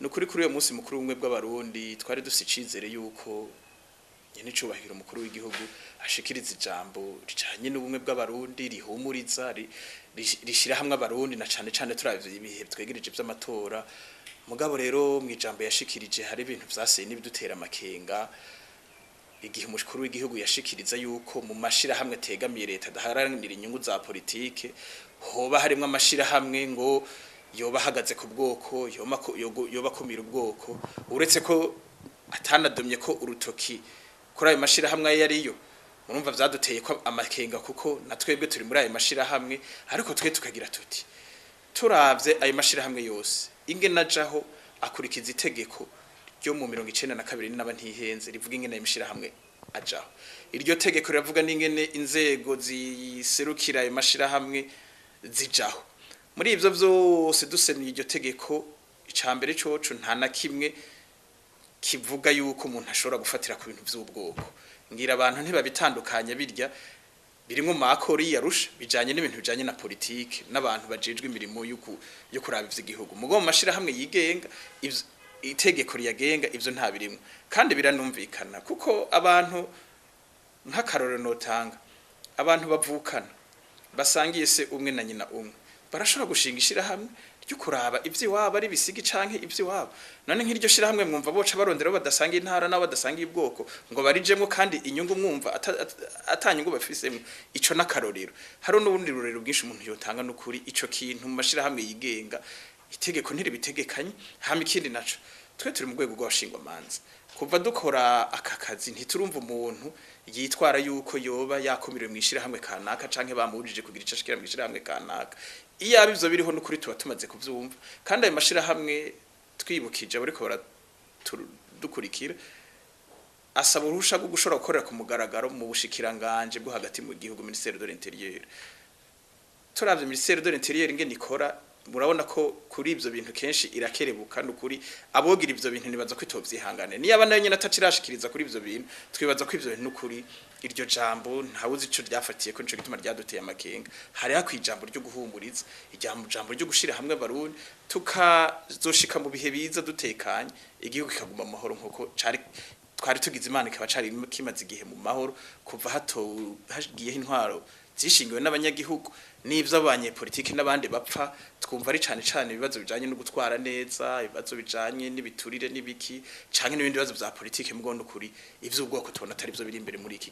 nukuri kuri uyo munsi mukuru umwe bw'abarundi twari dusicizere yuko nyene cubahiro umukuru w'igihugu ashikiriza ijambo rijanye n'ubumwe bw'abarundi rihumuriza rishira hamwe abarundi na cane cane turavye ibihe twegereje vy'amatora mugabo rero mwijambo yashikirije hari ibintu vyaseye n'ibidutera amakenga igihe umukuru w'igihugu yashikiriza yuko mu mashira hamwe tegamiye leta daharanira inyungu za politike hoba harimo amashira hamwe ngo yoba hagaze ku bwoko yoba kumira ubwoko uretse ko atanadomye ko urutoki kuri ayo mashira hamwe yariyo urumva vyaduteye ko amakenga kuko natwebwe turi muri ayo mashira hamwe ariko twe tukagira tuti turavye ayo mashira hamwe yose inge najaho akurikiza itegeko ryo mu 1992 n'aba ntihenze rivuga ingene ayo mashira hamwe ajaho iryo tegeko riravuga n'ingene inzego ziserukira ayo mashira hamwe zijaho muri ivyo vyose dusemye iryo tegeko icambere coco nta na kimwe kivuga yuko umuntu ashobora gufatira ku bintu vy'ubwoko ngira abantu ntibabitandukanya birya birimo makori yarusha bijanye n'ibintu bijanye na politike n'abantu bajejwe imirimo yo kuraba ivy'igihugu mugo mu mashira hamwe yigenga itegeko riyagenga ivyo nta birimo kandi biranumvikana kuko abantu nk'akarorero notanga abantu bavukana basangiye se umwe na nyina umwe barashobora gushinga ishira hamwe ryo kuraba ivyo wabo ari bisigi canke ivyo wabo none nk'iryo shira hamwe mwumva boca barondera badasanga intara nawe badasanga ibwoko ngo barijemwe kandi inyungu mwumva atanyungu bafisemo ico nakarorero haro n'ubundi rurero bwinshi umuntu yotanga n'ukuri ico kintu mu mashira hamwe yigenga itegeko ntiribitegekanye hama ikindi naco twe turi mu rwego rw'abashingwa manza kuva dukora akakazi ntiturumva umuntu yitwara yuko yoba yakomiriwe mwishira hamwe kanaka canke bamubujije kugira ico ashikira mwishira hamwe kanaka iyo abivyo biriho n'ukuri tuba tumaze kuvyumva kandi ayo mashira hamwe twibukije bariko dukurikira asaba uruhusha rwo gushobora gukorera ku mugaragaro mu bushikiranganje bwo hagati mu gihugu Ministère de l'Intérieur turavye Ministère de l'Intérieur ingene ikora murabona ko kuri ivyo bintu kenshi irakerebuka n'ukuri abogira ivyo bintu nibaza ko itovyihangane niyo abana nyene atacirashikiriza kuri ivyo bintu twibaza ko ivyo bintu n'ukuri iryo jambo ntawuzi ico ryafatiye ko nico gituma ryaduteye amakenga hari hakwijambo ryo guhumuriza ijambo ryo gushira hamwe abarundi tukazoshika mu bihe biza dutekanye igihugu kikaguma mu mahoro nkuko twari tugize imana ikaba cari kimaze igihe mu mahoro kuva hagiyeho intwaro zishingiwe n'abanyagihugu n'ivyo abanyepolitiki n'abandi bapfa twumva ari cane ibibazo bijanye no gutwara neza ibibazo bijanye n'ibiturire n'ibiki canke n'ibindi bibazo vya politike mugondo kuri ivyo ubwoko tubona atari byo biri imbere muri iki